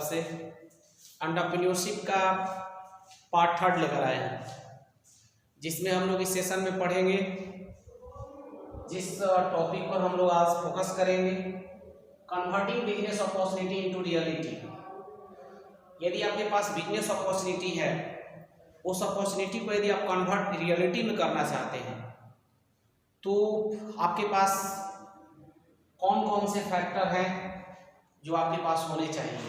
से एंटरप्रेन्योरशिप का पार्ट 3 लेकर आए हैं, जिसमें हम लोग इस सेशन में पढ़ेंगे, जिस टॉपिक पर हम लोग आज फोकस करेंगे, converting business opportunity into reality. यदि आपके पास बिजनेस अपॉर्चुनिटी है, उस अपॉर्चुनिटी को यदि आप कन्वर्ट रियलिटी में करना चाहते हैं तो आपके पास कौन कौन से फैक्टर हैं जो आपके पास होने चाहिए।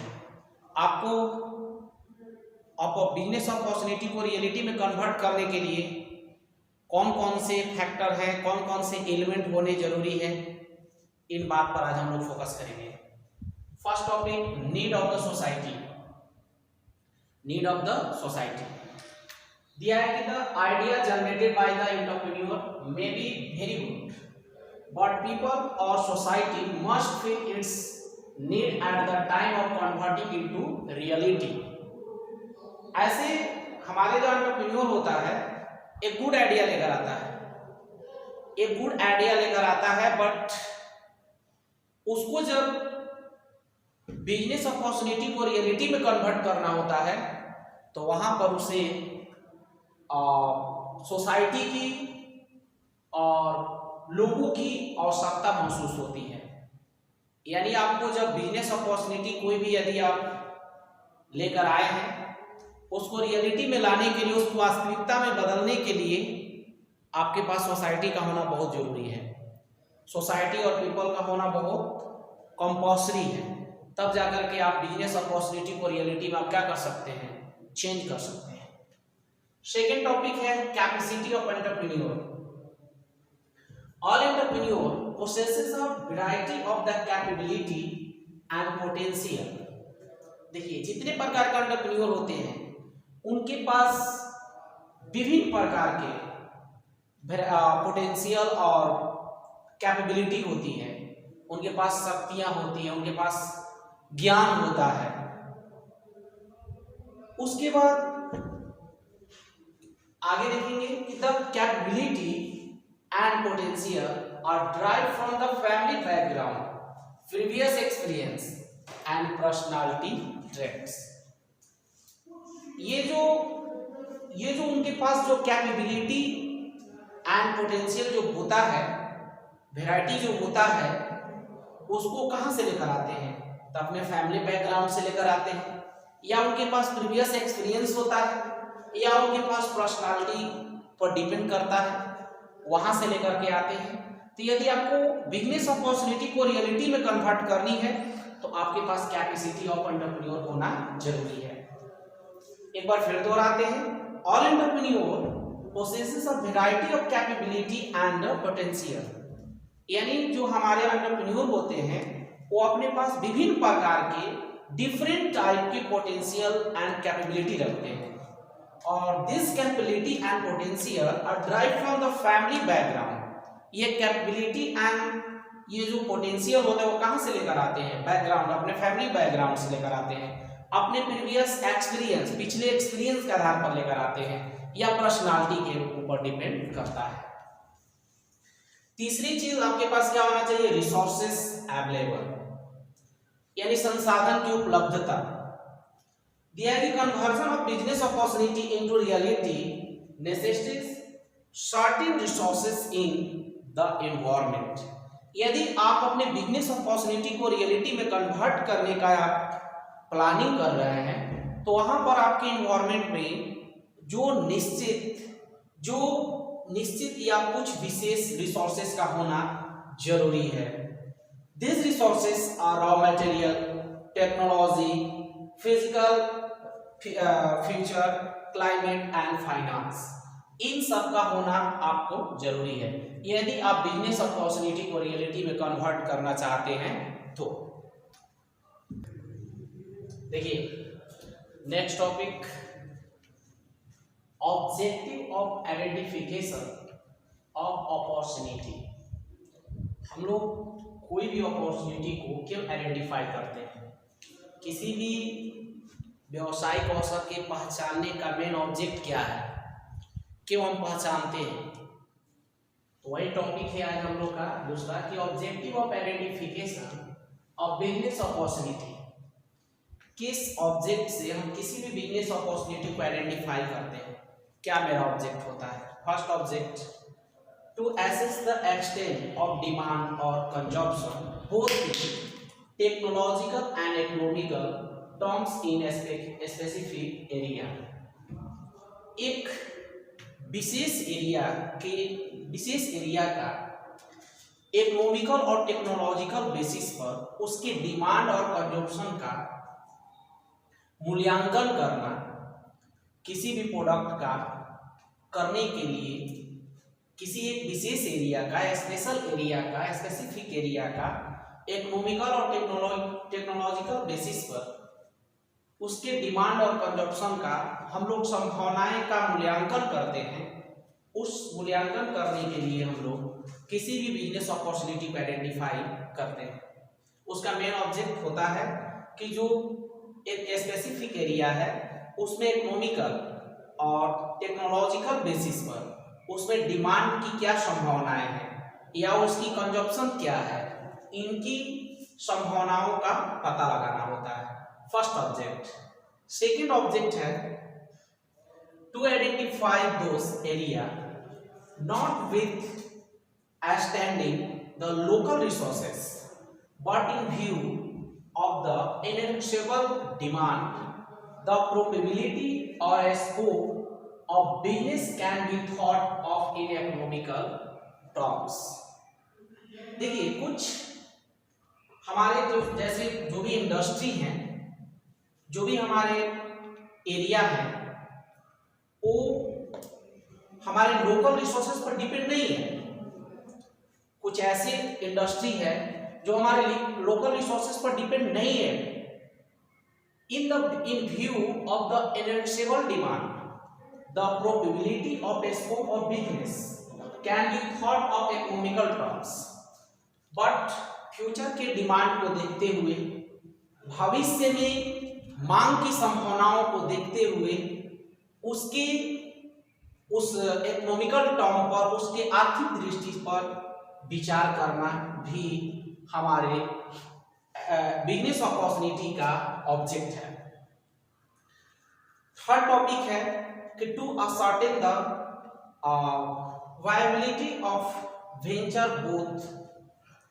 आपको बिजनेस अपॉर्चुनिटी को रियलिटी में कन्वर्ट करने के लिए कौन कौन से फैक्टर हैं, कौन कौन से एलिमेंट होने जरूरी है, इन बात पर आज हम लोग फोकस करेंगे। First topic, need of the society. Need of the society दिया है कि the idea generated by the entrepreneur may be very good, but people और society must feel its need at the time of converting into reality. ऐसे हमारे जो entrepreneur होता है एक गुड आइडिया लेकर आता है, बट उसको जब बिजनेस अपॉर्चुनिटी को रियलिटी में कन्वर्ट करना होता है तो वहां पर उसे सोसाइटी की और लोगों की आवश्यकता महसूस होती है। यानी आपको जब बिजनेस अपॉर्चुनिटी कोई भी यदि आप लेकर आए हैं, उसको रियलिटी में लाने के लिए, उसको वास्तविकता में बदलने के लिए आपके पास सोसाइटी का होना बहुत जरूरी है। सोसाइटी और पीपल का होना बहुत कंपल्सरी है, तब जाकर के आप बिजनेस अपॉर्चुनिटी को रियलिटी में आप क्या कर सकते हैं, चेंज कर सकते हैं। सेकेंड टॉपिक है capacity of entrepreneur. All entrepreneur possesses a variety of the capability and potential। देखिए, जितने प्रकार के एंटरप्रेन्योर होते हैं उनके पास विभिन्न प्रकार के पोटेंशियल और कैपेबिलिटी होती है, उनके पास शक्तियां होती हैं, उनके पास ज्ञान होता है। उसके बाद आगे देखेंगे कि the capability and potential are derived from the family background, previous experience and personality traits। ये जो उनके पास जो कैपेबिलिटी एंड पोटेंशियल जो होता है, वैरायटी जो होता है, उसको कहाँ से लेकर आते हैं, तो अपने फैमिली बैकग्राउंड से लेकर आते हैं, या उनके पास प्रीवियस एक्सपीरियंस होता है, या उनके पास पर्सनालिटी पर डिपेंड करता है, वहां से लेकर के आते हैं। तो यदि आपको बिजनेस अपॉर्चुनिटी को रियलिटी में कन्वर्ट करनी है तो आपके पास कैपेसिटी ऑफ एंटरप्रेन्योर होना जरूरी है। एक बार फिर दोहराते हैं, all entrepreneur possesses a variety of capability and potential. यानी जो हमारे एंटरप्रेन्योर होते हैं वो अपने पास विभिन्न प्रकार के डिफरेंट टाइप के पोटेंशियल एंड कैपेबिलिटी रखते हैं, और this capability and potential are derived from the family background. ये कैपेबिलिटी एंड ये जो पोटेंशियल होता है वो कहां से लेकर आते हैं, बैकग्राउंड, अपने फैमिली बैकग्राउंड से लेकर आते हैं, अपने प्रीवियस एक्सपीरियंस, पिछले एक्सपीरियंस के आधार पर लेकर आते हैं, या पर्सनालिटी के ऊपर डिपेंड करता है। तीसरी चीज आपके पास क्या होना चाहिए, रिसोर्सेस अवेलेबल, यानी संसाधन की उपलब्धता। दिया है कि conversion of business opportunity into reality necessitates certain resources in the environment. यदि आप अपने बिजनेस अपॉर्चुनिटी को रियलिटी में कन्वर्ट करने का प्लानिंग कर रहे हैं तो वहां पर आपके एनवायरनमेंट में जो निश्चित या कुछ विशेष रिसोर्सेस का होना जरूरी है। This resources are raw material, technology, physical future, climate and finance. इन सब का होना आपको जरूरी है यदि आप बिजनेस अपॉर्चुनिटी को रियलिटी में कन्वर्ट करना चाहते हैं तो। देखिए, next topic, objective of identification of opportunity. हम लोग कोई भी अपॉर्चुनिटी को क्यों आइडेंटिफाई करते हैं, किसी भी व्यवसायिक अवसर के पहचानने का मेन ऑब्जेक्ट क्या है, क्यों हम पहचानते हैं, तो वही टॉपिक है आज हम लोग का दूसरा कि objective of identification of business opportunity. किस ऑब्जेक्ट से हम किसी भी बिजनेस अपॉर्चुनिटी को आइडेंटिफाई करते हैं, क्या मेरा ऑब्जेक्ट होता है। First object, to assess the extent of demand और consumption both technological and economical terms in specific area. एक विशेष एरिया का इकोनॉमिकल और टेक्नोलॉजिकल बेसिस पर उसके डिमांड और कंजम्पशन का मूल्यांकन करना, किसी भी प्रोडक्ट का करने के लिए किसी एक विशेष एरिया का, स्पेशल एरिया का, स्पेसिफिक एरिया का इकोनॉमिकल और टेक्नोलॉजिकल बेसिस पर उसके डिमांड और कंजम्पशन का हम लोग संभावनाएं का मूल्यांकन करते हैं। उस मूल्यांकन करने के लिए हम लोग किसी भी बिजनेस अपॉर्चुनिटी को आइडेंटिफाई करते हैं। उसका मेन ऑब्जेक्ट होता है कि जो एक स्पेसिफिक एरिया है उसमें इकोनॉमिकल और टेक्नोलॉजिकल बेसिस पर उसमें डिमांड की क्या संभावनाएं हैं या उसकी कंजम्पशन क्या है, इनकी संभावनाओं का पता लगाना होता है फर्स्ट ऑब्जेक्ट। सेकंड ऑब्जेक्ट है to identify those area not with extending the local resources but in view of the inexorable demand, the probability or a scope of business can be thought of in economical terms। देखिए, कुछ हमारे जो जैसे जो भी industry हैं, जो भी हमारे एरिया है, वो हमारे लोकल रिसोर्सेज पर डिपेंड नहीं है। कुछ ऐसी इंडस्ट्री है जो हमारे लोकल रिसोर्सेज पर डिपेंड नहीं है। in view of the inexorable demand, the probability of a scope of business can be thought of economical terms, but future के डिमांड को देखते हुए, भविष्य में मांग की संभावनाओं को देखते हुए उसके उस इकोनॉमिकल टर्म पर, उसके आर्थिक दृष्टि पर विचार करना भी हमारे बिजनेस अपॉर्चुनिटी का ऑब्जेक्ट है। थर्ड टॉपिक है कि to ascertain the viability of venture both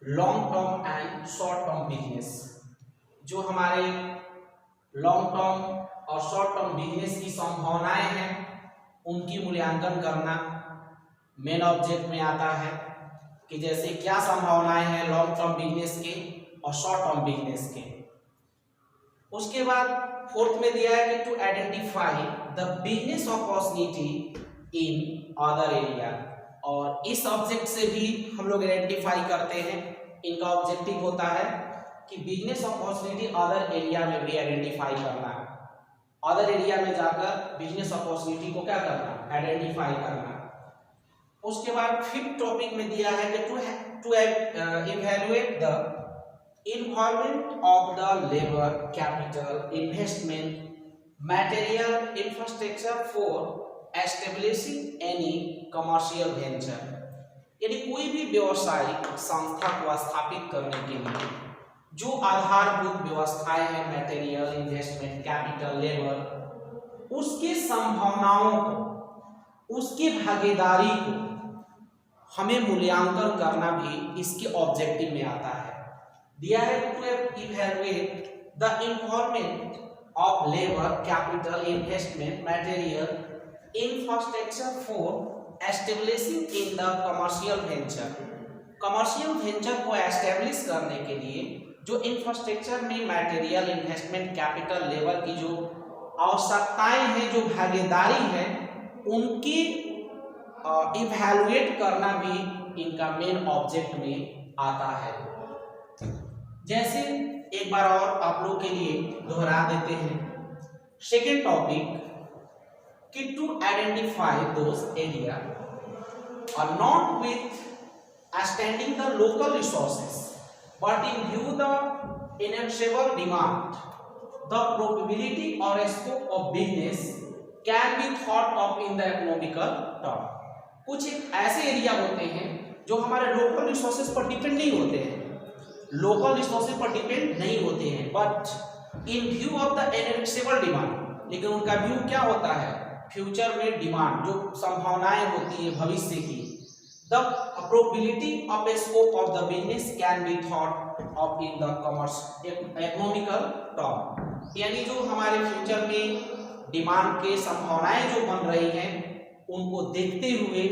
long term and short term business. जो हमारे लॉन्ग टर्म और शॉर्ट टर्म बिजनेस की संभावनाएं हैं उनकी मूल्यांकन करना मेन ऑब्जेक्ट में आता है कि जैसे क्या संभावनाएं हैं लॉन्ग टर्म बिजनेस के और शॉर्ट टर्म बिजनेस के। उसके बाद फोर्थ में दिया है कि to identify the business opportunity in other area, और इस ऑब्जेक्ट से भी हम लोग आइडेंटिफाई करते हैं। इनका ऑब्जेक्टिव होता है कि बिजनेस अपॉर्चुनिटी अदर एरिया में भी आइडेंटिफाई करना, अदर एरिया में जाकर बिजनेस अपॉर्चुनिटी को क्या करना, आइडेंटिफाई करना। उसके बाद फिफ्थ टॉपिक में दिया है कि to evaluate the involvement of the labour capital investment material infrastructure for establishing any commercial venture. यानी कोई भी व्यवसायिक संस्था को स्थापित करने के लिए जो आधारभूत व्यवस्थाएं हैं, मटेरियल, इन्वेस्टमेंट, कैपिटल, लेबर, उसकी संभावनाओं को, उसकी भागीदारी को हमें मूल्यांकन करना भी इसके ऑब्जेक्टिव में आता है। दिया है to evaluate the involvement of labour capital investment material infrastructure for establishing in the commercial venture. Commercial venture को एस्टेब्लिश करने के लिए जो इंफ्रास्ट्रक्चर में मटेरियल, इन्वेस्टमेंट, कैपिटल, लेबर की जो आवश्यकताएं हैं, जो भागीदारी है, उनकी इवैल्यूएट करना भी इनका मेन ऑब्जेक्ट में आता है। जैसे एक बार और आप लोग के लिए दोहरा देते हैं। सेकेंड टॉपिक कि टू आइडेंटिफाई दोस एरिया और not with extending the local resources but in view the inexorable demand, the probability or scope of business can be thought of in the economical term। कुछ एक ऐसे area होते हैं जो हमारे local resources पर depend नहीं होते हैं, लोकल रिसोर्सेज पर डिपेंड नहीं होते हैं, but in view of the inaccessible demand, लेकिन उनका व्यू क्या होता है, फ्यूचर में डिमांड जो संभावनाएं होती है भविष्य की, the probability of A scope of the business can be thought of in the commerce economical term, यानी जो हमारे फ्यूचर में डिमांड के संभावनाएं जो बन रही हैं उनको देखते हुए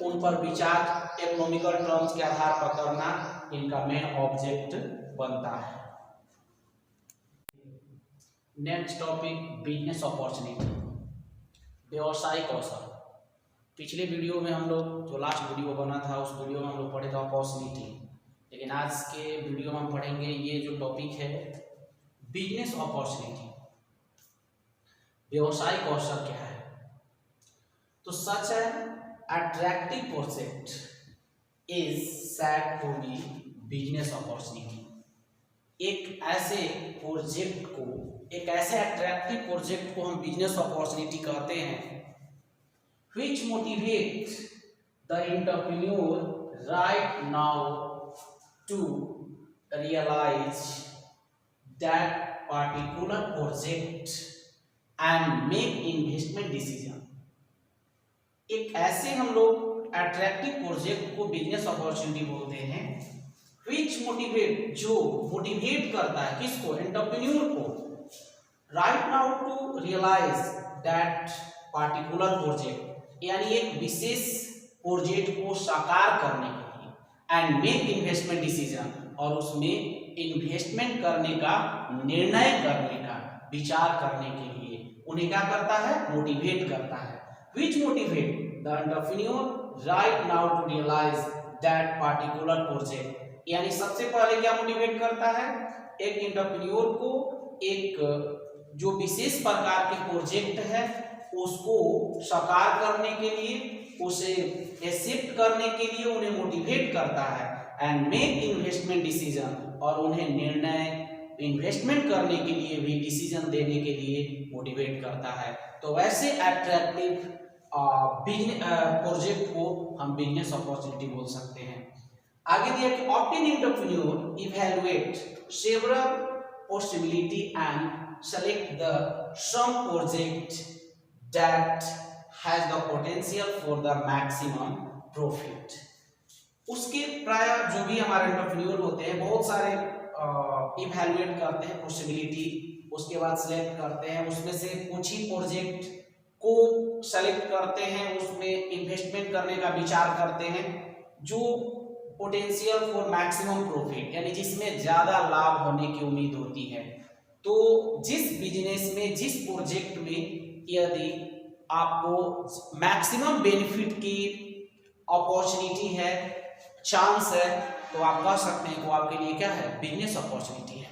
उन पर विचार इकोनॉमिकल टर्म्स के आधार पर करना इनका मेन ऑब्जेक्ट बनता है। नेक्स्ट टॉपिक बिजनेस अपॉर्चुनिटी, व्यवसायिक अवसर। पिछले वीडियो में हम लोग जो लास्ट वीडियो बना था उस वीडियो में हम लोग पढ़े थे अपॉर्चुनिटी, लेकिन आज के वीडियो में हम पढ़ेंगे ये जो टॉपिक है बिजनेस अपॉर्चुनिटी, व्यवसायिक अवसर क्या है। तो सच है attractive project is said to be business opportunity, एक ऐसे प्रोजेक्ट को, एक ऐसे अट्रैक्टिव प्रोजेक्ट को हम बिजनेस अपॉर्चुनिटी कहते हैं which motivate the entrepreneur right now to realize that particular project and make investment decision। एक ऐसे हम लोग अट्रैक्टिव प्रोजेक्ट को बिजनेस अपॉर्चुनिटी बोलते हैं which motivate, जो मोटिवेट करता है किसको, एंटरप्रेन्योर को, right now to realize that particular project, यानी एक विशेष प्रोजेक्ट को साकार करने के लिए, एंड मेक इन्वेस्टमेंट डिसीजन, और उसमें इन्वेस्टमेंट करने का, निर्णय करने का, विचार करने के लिए उन्हें क्या करता है, मोटिवेट करता है। Which motivate the entrepreneur right now to realise that particular project, यानी सबसे पहले क्या मोटिवेट करता है, एक एंटरप्रेन्योर को एक जो विशेष प्रकार के प्रोजेक्ट है उसको साकार करने के लिए, उसे एक्सेप्ट करने के लिए उन्हें मोटिवेट करता है, एंड मेक इन्वेस्टमेंट डिसीजन, और उन्हें निर्णय इन्वेस्टमेंट करने के लिए भी, डिसीजन देने के लिए मोटिवेट करता है। तो वैसे अट्रैक्टिव प्रोजेक्ट को हम बिजनेस अपॉर्चुनिटी बोल सकते हैं। आगे दिया कि often entrepreneur evaluate several possibility and select the some project that has the potential for the maximum profit। उसके प्राय जो भी हमारे एंटरप्रेन्योर होते हैं बहुत सारे इवैल्यूएट करते हैं पॉसिबिलिटी, उसके बाद सिलेक्ट करते हैं, उसमें से कुछ ही प्रोजेक्ट को सेलेक्ट करते हैं, उसमें इन्वेस्टमेंट करने का विचार करते हैं जो पोटेंशियल फॉर मैक्सिमम प्रॉफिट, यानी जिसमें ज्यादा लाभ होने की उम्मीद होती है। तो जिस बिजनेस में, जिस प्रोजेक्ट में यदि आपको मैक्सिमम बेनिफिट की अपॉर्चुनिटी है, चांस है, तो आप कह सकते हैं कि वो आपके लिए क्या है, बिजनेस अपॉर्चुनिटी है।